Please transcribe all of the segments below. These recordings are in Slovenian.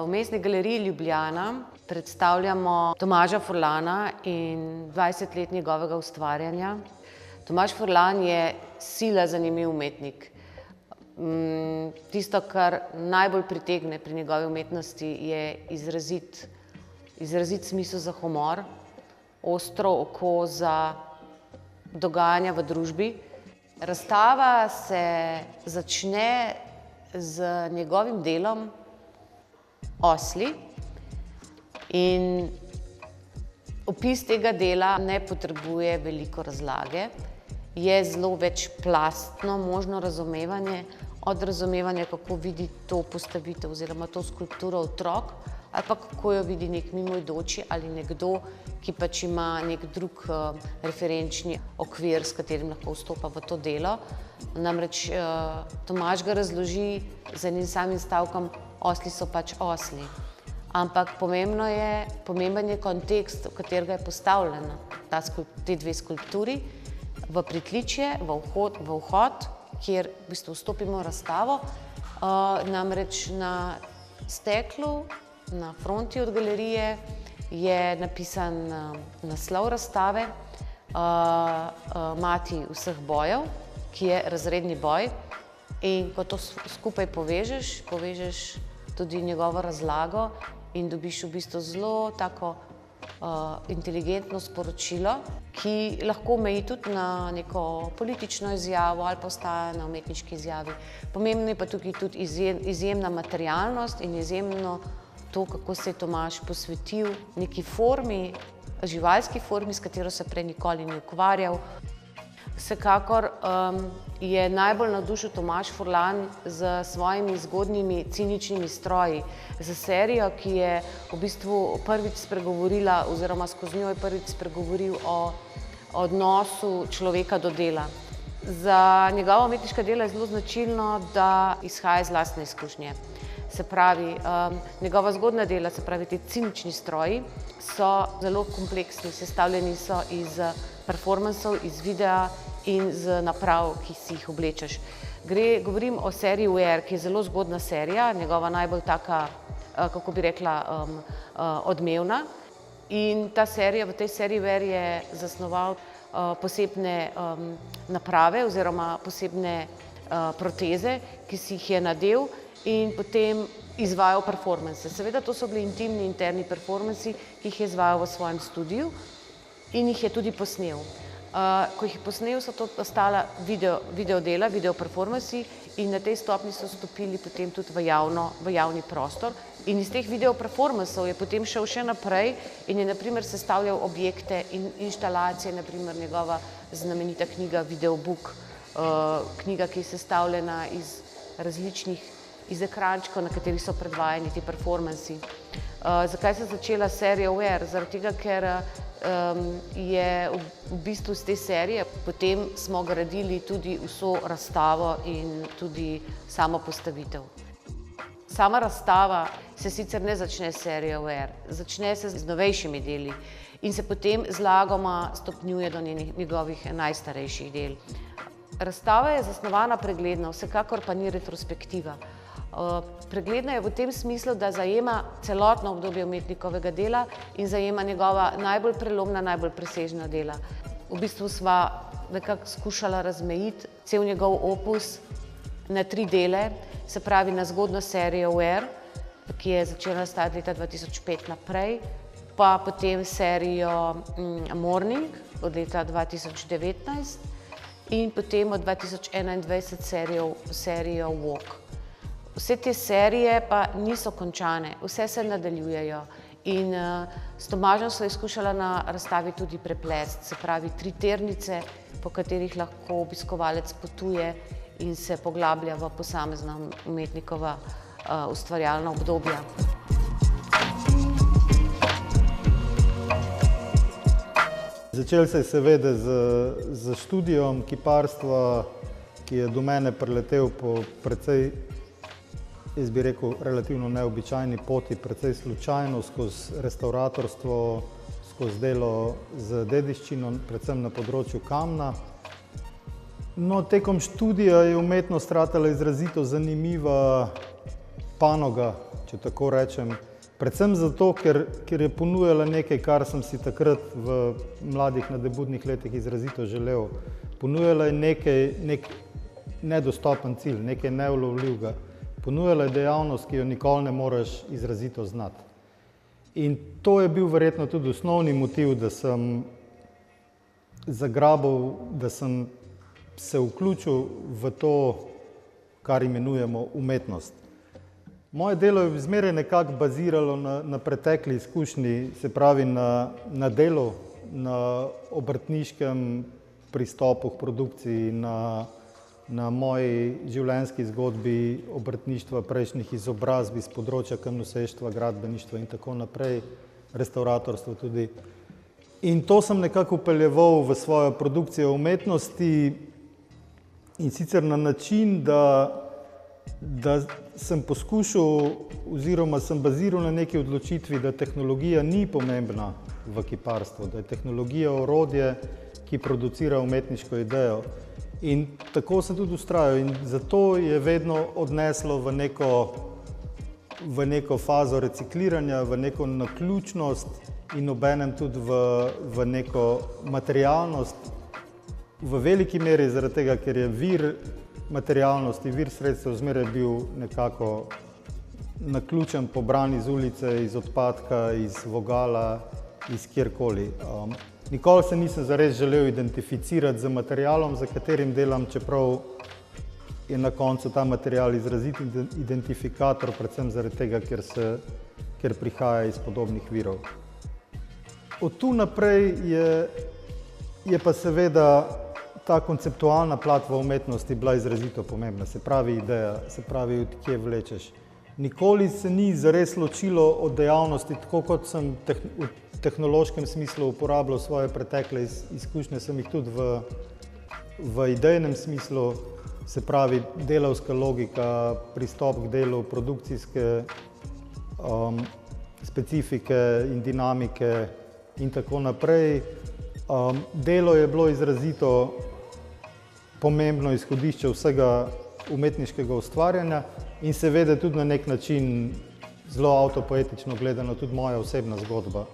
V Mestni galeriji Ljubljana predstavljamo Tomaža Furlana in 20 let njegovega ustvarjanja. Tomaž Furlan je sila zanimiv umetnik. Tisto, kar najbolj pritegne pri njegovi umetnosti, je izrazit smisel za humor, ostro oko za dogajanja v družbi. Razstava se začne z njegovim delom Osli in opis tega dela ne potrebuje veliko razlage. Je zelo večplastno možno razumevanje, od razumevanja, kako vidi to postavitev oziroma to skulpturo otrok, ali pa kako jo vidi nek mimoidoči ali nekdo, ki pač ima nek drug referenčni okvir, s katerim lahko vstopa v to delo. Namreč Tomaž ga razloži z enim samim stavkom: osli so pač osli. Ampak pomemben je kontekst, v katerega je postavljena te dve skulpturi, v pritličje, v vhod, kjer v bistvu vstopimo v razstavo. Namreč na steklu, na fronti od galerije je napisan naslov razstave Mati vseh bojev, ki je razredni boj. In ko to skupaj povežeš tudi njegovo razlago in dobiš v bistvu zelo tako inteligentno sporočilo, ki lahko meji tudi na neko politično izjavo ali pa ostaja na umetniški izjavi. Pomembno je pa tukaj tudi izjemna materialnost in izjemno to, kako se je Tomaž posvetil neki formi, živalski formi, s katero se prej nikoli ni ukvarjal. Vsekakor je najbolj navdušil Tomaž Furlan s svojimi zgodnjimi ciničnimi stroji, z serijo, ki je v bistvu prvič spregovorila oziroma skozi njo je prvič spregovoril o odnosu človeka do dela. Za njegova umetniška dela je zelo značilno, da izhaja iz lastne izkušnje. Se pravi, njegova zgodnja dela, se pravi ti cinični stroji, so zelo kompleksni, sestavljeni so iz performansov, iz videa in z naprav, ki si jih oblečeš. Govorim o seriji Wear, ki je zelo zgodna serija, njegova najbolj taka, kako bi rekla, odmevna. In v tej seriji Wear je zasnoval posebne naprave oziroma posebne proteze, ki si jih je nadel in potem izvajal performanse. Seveda to so bili intimni, interni performansi, ki jih je izvajal v svojem studiu in jih je tudi posnel. Ko jih je posnel, so to ostala video dela, video performansi in na tej stopnji so stopili potem tudi v javni prostor. In iz teh video performansov je potem šel še naprej in je na primer sestavljal objekte in inštalacije, na primer njegova znamenita knjiga Videobook, knjiga, ki je sestavljena iz ekrančkov, na katerih so predvajani ti performansi. Zakaj se je začela serija Wear? Zaradi tega, ker je v bistvu z te serije potem smo gradili tudi vso razstavo in tudi samo postavitev. Sama razstava se sicer ne začne s serijo Wear, začne se z novejšimi deli in se potem zlagoma stopnjuje do njegovih najstarejših del. Razstava je zasnovana pregledno, vsekakor pa ni retrospektiva. Pregledna je v tem smislu, da zajema celotno obdobje umetnikovega dela in zajema njegova najbolj prelomna, najbolj presežna dela. V bistvu sva nekako skušala razmejiti cel njegov opus na 3 dele, se pravi na zgodno serijo Wear, ki je začela nastajati leta 2005 naprej, pa potem serijo Morning od leta 2019 in potem od 2021 serijo Walk. Vse te serije pa niso končane, vse se nadaljujejo in s Tomažem sva izkušala na razstavi tudi preplesti, se pravi 3 tirnice, po katerih lahko obiskovalec potuje in se poglablja v posamezna umetnikova ustvarjalna obdobja. Začel se je seveda z študijom kiparstva, ki je do mene priletel po precej, jaz bi rekel, relativno neobičajni poti, precej slučajno, skozi restavratorstvo, skozi delo z dediščino, predvsem na področju kamna. No, tekom študija je umetnost ratala izrazito zanimiva panoga, če tako rečem. Predvsem zato, ker je ponujala nekaj, kar sem si takrat v mladih nadebudnih letih izrazito želel. Ponujala je nek nedostopen cilj, nekaj neulovljivega. Ponujala je dejavnost, ki jo nikoli ne moreš izrazito znati. In to je bil verjetno tudi osnovni motiv, da sem zagrabil, da sem se vključil v to, kar imenujemo umetnost. Moje delo je zmeraj nekako baziralo na pretekli izkušnji, se pravi na delu, na obrtniškem pristopu k produkciji, na moji življenjski zgodbi obrtništva, prejšnjih izobrazb iz področja kamnoseštva, gradbeništva in tako naprej, restavratorstva tudi. In to sem nekako vpeljeval v svojo produkcijo umetnosti, in sicer na način, da sem poskušal oziroma sem baziral na neki odločitvi, da tehnologija ni pomembna v kiparstvu, da je tehnologija orodje, ki producira umetniško idejo. In tako sem tudi vztrajal in zato je vedno odneslo v neko fazo recikliranja, v neko naključnost in obenem tudi v neko materialnost. V veliki meri zaradi tega, ker je vir materialnosti, vir sredstev zmeraj bil nekako naključen, pobran iz ulice, iz odpadka, iz vogala, iz kjerkoli. Nikoli se nisem zares želel identificirati z materialom, za katerim delam, čeprav je na koncu ta material izrazit identifikator, predvsem zaradi tega, ker prihaja iz podobnih virov. Od tu naprej je pa seveda ta konceptualna plat v umetnosti bila izrazito pomembna, se pravi ideja, se pravi, od kje vlečeš. Nikoli se ni zares ločilo od dejavnosti, tako kot sem v tehnološkem smislu uporabljal svoje pretekle izkušnje, sem jih tudi v idejnem smislu, se pravi delavska logika, pristop k delu, produkcijske specifike in dinamike in tako naprej. Delo je bilo izrazito pomembno izhodišče vsega umetniškega ustvarjanja in seveda tudi na nek način zelo avtopoetično gledano tudi moja osebna zgodba.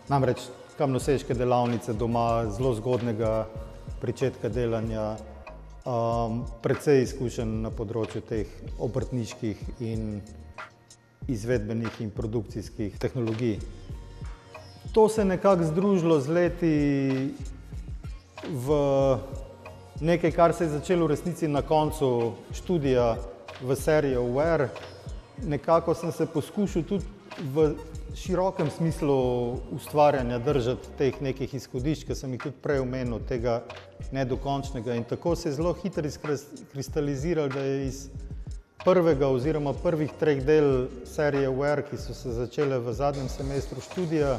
Namreč kamnoseške delavnice doma, zelo zgodnega pričetka delanja, precej izkušenj na področju teh obrtniških in izvedbenih in produkcijskih tehnologij. To se je nekako združilo z leti v nekaj, kar se je začelo v resnici na koncu študija v seriji Aware. Nekako sem se poskušal tudi v širokem smislu ustvarjanja držati teh nekih izhodišč, ki sem jih tudi prej omenil, tega nedokončnega. In tako se je zelo hitro izkristaliziralo, da je iz prvega oziroma prvih 3 del serije Aware, ki so se začele v zadnjem semestru študija,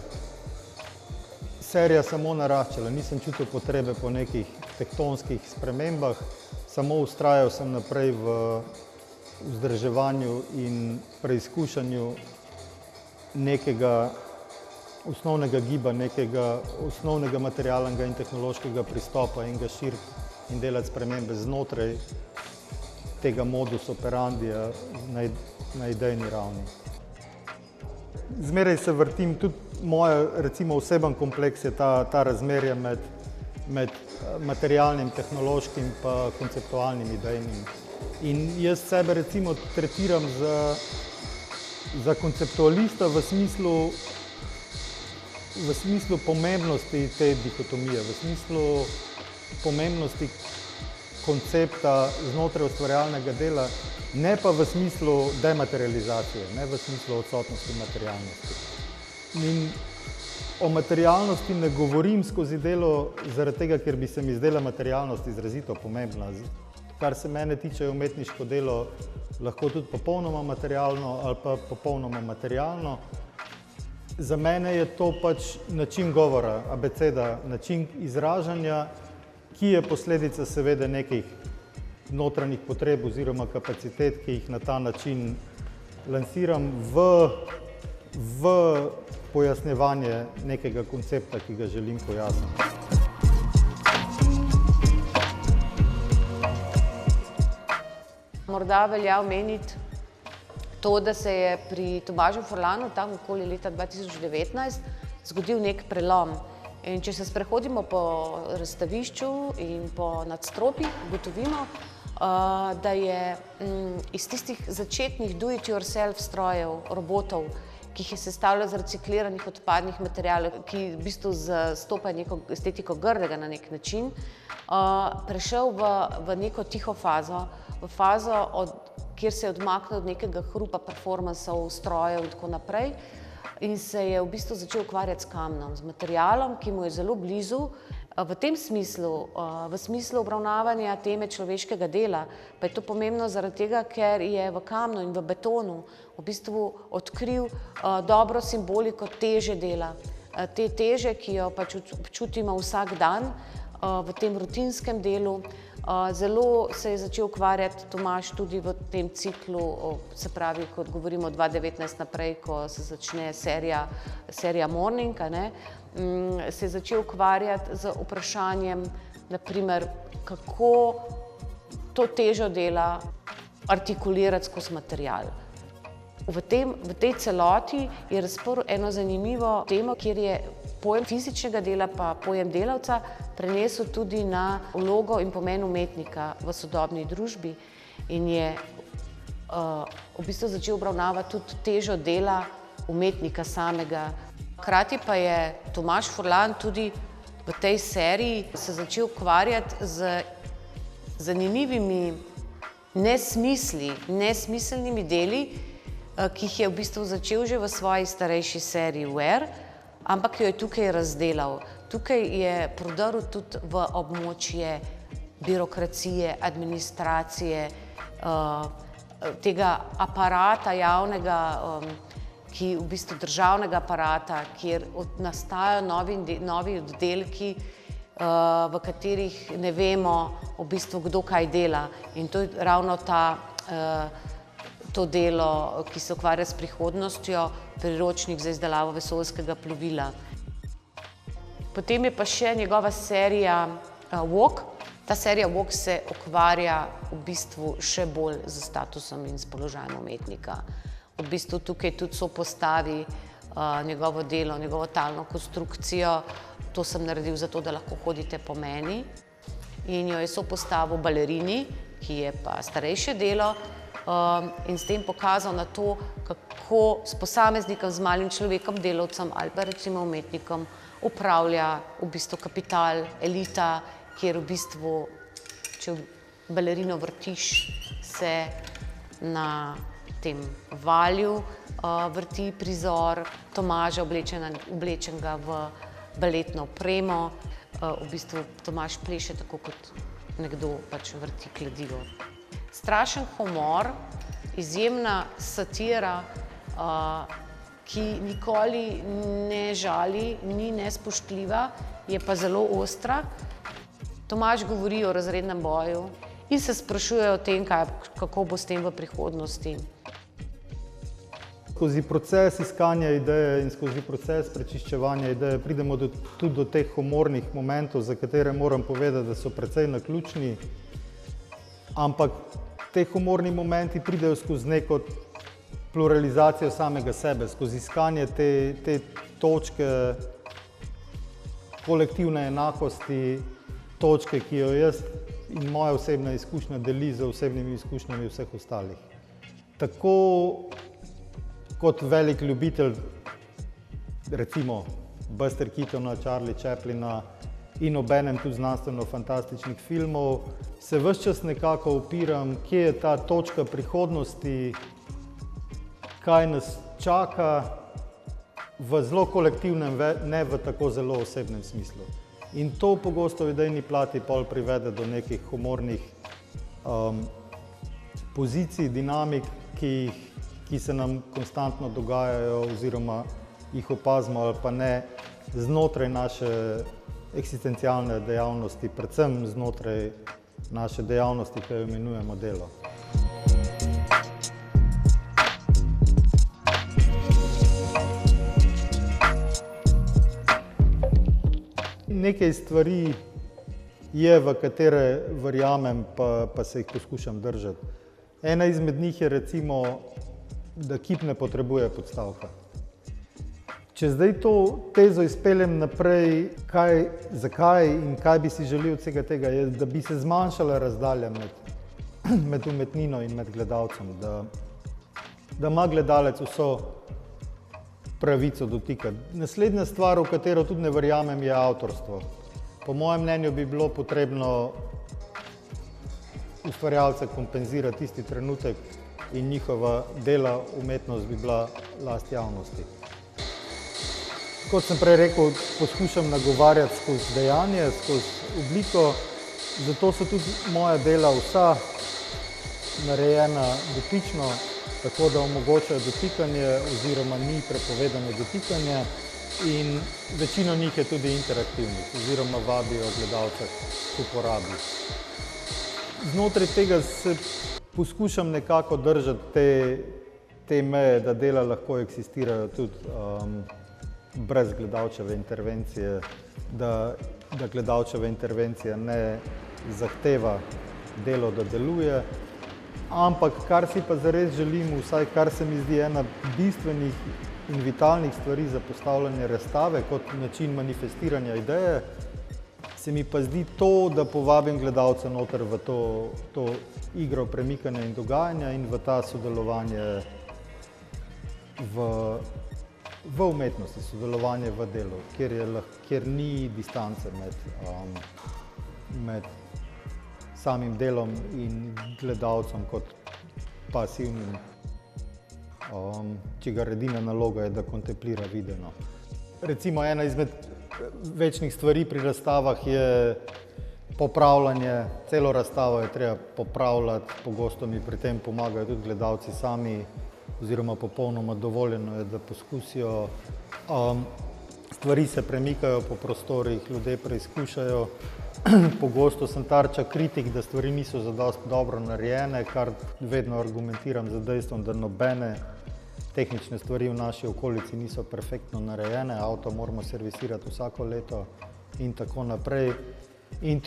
serija samo naraščala. Nisem čutil potrebe po nekih tektonskih spremembah, samo vztrajal sem naprej v vzdrževanju in preizkušanju nekega osnovnega giba, nekega osnovnega materialnega in tehnološkega pristopa in ga širiti in delati spremembe znotraj tega modus operandija na idejni ravni. Zmeraj se vrtim, tudi moj recimo oseben kompleks je ta razmerje med materialnim, tehnološkim pa konceptualnim idejnim. In jaz sebe recimo tretiram za konceptualista v smislu pomembnosti te dikotomije, v smislu pomembnosti koncepta znotraj ustvarjalnega dela, ne pa v smislu dematerializacije, ne v smislu odsotnosti materialnosti. In o materialnosti ne govorim skozi delo zaradi tega, ker bi se mi zdela materialnost izrazito pomembna. Kar se mene tiče, je umetniško delo lahko tudi popolnoma materialno ali pa popolnoma materialno. Za mene je to pač način govora, abeceda, način izražanja, ki je posledica seveda nekih notranjih potreb oziroma kapacitet, ki jih na ta način lansiram v pojasnjevanje nekega koncepta, ki ga želim pojasniti. Morda velja omeniti to, da se je pri Tomažu Furlanu tam okoli leta 2019 zgodil nek prelom. In če se sprehodimo po razstavišču in po nadstropjih, ugotovimo, da je iz tistih začetnih do-it-yourself strojev, robotov, ki jih je sestavljal iz recikliranih odpadnih materialov, ki v bistvu zastopajo neko estetiko grdega na nek način, prešel v neko tiho fazo, v fazo, kjer se je odmaknil od nekega hrupa performansov, strojev in tako naprej in se je v bistvu začel ukvarjati s kamnom, z materialom, ki mu je zelo blizu. V tem smislu, v smislu obravnavanja teme človeškega dela, pa je to pomembno zaradi tega, ker je v kamnu in v betonu v bistvu odkril dobro simboliko teže dela. Te teže, ki jo pač občutimo vsak dan v tem rutinskem delu. Zelo se je začel ukvarjati Tomaž tudi v tem ciklu, se pravi, kot govorimo 2019 naprej, ko se začne serija Morning, se je začel ukvarjati z vprašanjem, naprimer, kako to težo dela artikulirati skozi material. V tej celoti je razprl eno zanimivo temo, kjer je pojem fizičnega dela pa pojem delavca prenesel tudi na vlogo in pomen umetnika v sodobni družbi in je v bistvu začel obravnavati tudi težo dela umetnika samega. Hkrati pa je Tomaž Furlan tudi v tej seriji se začel ukvarjati z zanimivimi nesmiselnimi deli, ki jih je v bistvu začel že v svoji starejši seriji Where, ampak jo je tukaj razdelal. Tukaj je prodrl tudi v območje birokracije, administracije, tega aparata javnega, ki v bistvu državnega aparata, kjer nastajajo novi oddelki, v katerih ne vemo v bistvu, kdo kaj dela. In to je ravno to delo, ki se ukvarja s prihodnostjo, priročnik za izdelavo vesoljskega plovila. Potem je pa še njegova serija Walk. Ta serija Walk se ukvarja v bistvu še bolj z statusom in s položajem umetnika. V bistvu tukaj tudi sopostavi njegovo delo, njegovo talno konstrukcijo. To sem naredil zato, da lahko hodite po meni. In jo je sopostavil balerini, ki je pa starejše delo, in s tem pokazal na to, kako s posameznikom, z malim človekom, delavcem ali pa recimo umetnikom upravlja v bistvu kapital, elita, kjer v bistvu, če balerino vrtiš, se na tem valju vrti prizor Tomaža oblečenega v baletno opremo. V bistvu Tomaž pleše tako, kot nekdo pač vrti kladivo. Strašen humor, izjemna satira, ki nikoli ne žali, ni nespoštljiva, je pa zelo ostra. Tomaž govori o razrednem boju in se sprašuje o tem, kako bo s tem v prihodnosti. Skozi proces iskanja ideje in skozi proces prečiščevanja ideje pridemo tudi do teh humornih momentov, za katere moram povedati, da so precej naključni, ampak te humorni momenti pridejo skozi neko pluralizacijo samega sebe, skozi iskanje te točke kolektivne enakosti, točke, ki jo jaz in moja osebna izkušnja deli z osebnimi izkušnjami vseh ostalih. Tako kot velik ljubitelj, recimo Buster Keatona, Charlie Chaplina in obenem tudi znanstveno-fantastičnih filmov, se ves čas nekako opiram, kje je ta točka prihodnosti, kaj nas čaka v zelo kolektivnem, ne v tako zelo osebnem smislu. In to pogosto v idejni plati pol privede do nekih humornih pozicij, dinamik, ki se nam konstantno dogajajo oziroma jih opazimo ali pa ne znotraj naše eksistencialne dejavnosti, predvsem znotraj naše dejavnosti, ki jo imenujemo delo. Nekaj stvari je, v katere verjamem, pa se jih poskušam držati. Ena izmed njih je recimo da kip ne potrebuje podstavka. Če zdaj to tezo izpeljem naprej, zakaj in kaj bi si želel od vsega tega, je, da bi se zmanjšala razdalja med umetnino in med gledalcem, da ima gledalec vso pravico dotika. Naslednja stvar, v katero tudi ne verjamem, je avtorstvo. Po mojem mnenju bi bilo potrebno ustvarjalce kompenzirati tisti trenutek in njihova dela, umetnost bi bila last javnosti. Kot sem prej rekel, poskušam nagovarjati skozi dejanje, skozi obliko, zato so tudi moja dela vsa narejena dotično, tako da omogočajo dotikanje oziroma ni prepovedano dotikanje in večino njih je tudi interaktivnih oziroma vabijo gledalce k uporabi. Znotraj tega se poskušam nekako držati te meje, da dela lahko eksistirajo tudi brez gledalčeve intervencije, da gledalčeva intervencija ne zahteva delo, da deluje. Ampak kar si pa zares želim, vsaj kar se mi zdi ena bistvenih in vitalnih stvari za postavljanje razstave kot način manifestiranja ideje, se mi pa zdi to, da povabim gledalce noter v to igro premikanja in dogajanja in v ta sodelovanje v umetnosti, sodelovanje v delu, kjer ni distance med samim delom in gledalcem kot pasivnim, čigar edina naloga je, da kontemplira videno. Recimo ena izmed večnih stvari pri razstavah je popravljanje. Celo razstavo je treba popravljati, pogosto mi pri tem pomagajo tudi gledalci sami, oziroma popolnoma dovoljeno je, da poskusijo. Stvari se premikajo po prostorih, ljudje preizkušajo. Pogosto sem tarča kritik, da stvari niso zadosti dobro narejene, kar vedno argumentiram z dejstvom, da nobene tehnične stvari v naši okolici niso perfektno narejene, avto moramo servisirati vsako leto in tako naprej. In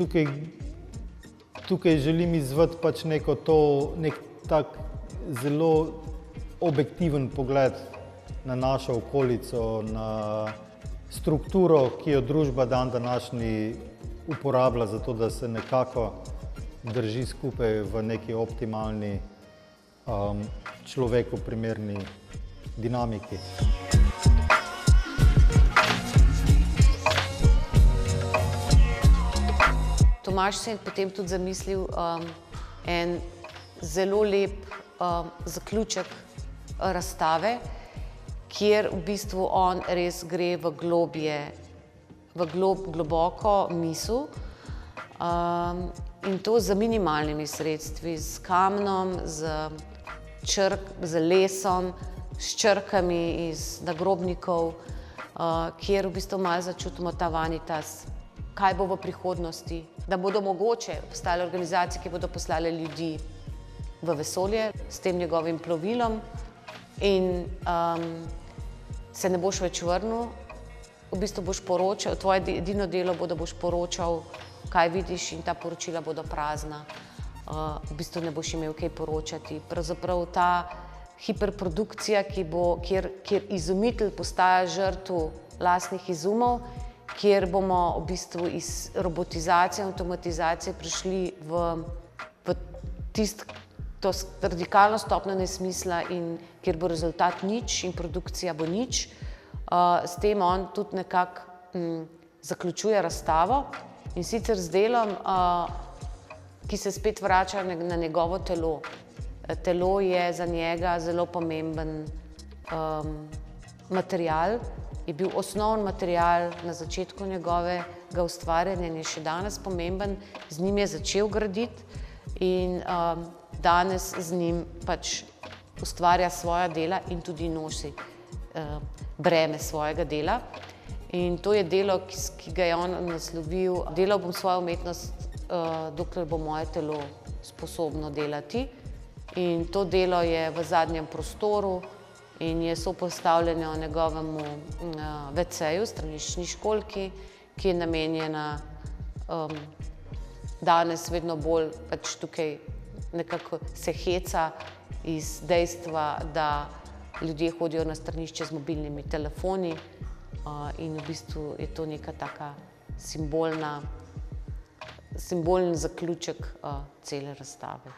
tukaj želim izzvati pač nek tak zelo objektiven pogled na našo okolico, na strukturo, ki jo družba današnji uporablja za to, da se nekako drži skupaj v neki optimalni, človeku primerni dinamiki. Tomaž se je potem tudi zamislil en zelo lep zaključek razstave, kjer v bistvu on res gre v globje, globoko misel in to z minimalnimi sredstvi, s kamnom, z lesom, s črkami iz nagrobnikov, kjer v bistvu malo začutimo ta vanitas, kaj bo v prihodnosti, da bodo mogoče obstajale organizacije, ki bodo poslale ljudi v vesolje s tem njegovim plovilom in se ne boš več vrnil, v bistvu boš poročal, tvoje edino delo bo, da boš poročal, kaj vidiš in ta poročila bodo prazna. V bistvu ne boš imel kaj poročati. Pravzaprav ta hiperprodukcija, kjer izumitelj postaja žrtev lastnih izumov, kjer bomo v bistvu iz robotizacije in avtomatizacije prišli v to radikalno stopnjo nesmisla in kjer bo rezultat nič in produkcija bo nič. S tem on tudi nekako zaključuje razstavo in sicer z delom, ki se spet vrača na njegovo telo. Telo je za njega zelo pomemben material, je bil osnovni material na začetku njegovega ustvarjanja in je še danes pomemben, z njim je začel graditi in danes z njim pač ustvarja svoja dela in tudi nosi breme svojega dela. In to je delo, ki ga je on naslovil, delal bom svojo umetnost, dokler bo moje telo sposobno delati. In to delo je v zadnjem prostoru in je sopostavljeno njegovemu WC-ju, straniščni školjki, ki je namenjena danes vedno bolj, pač tukaj nekako se heca iz dejstva, da ljudje hodijo na stranišče z mobilnimi telefoni in v bistvu je to neka taka simbolni zaključek cele razstave.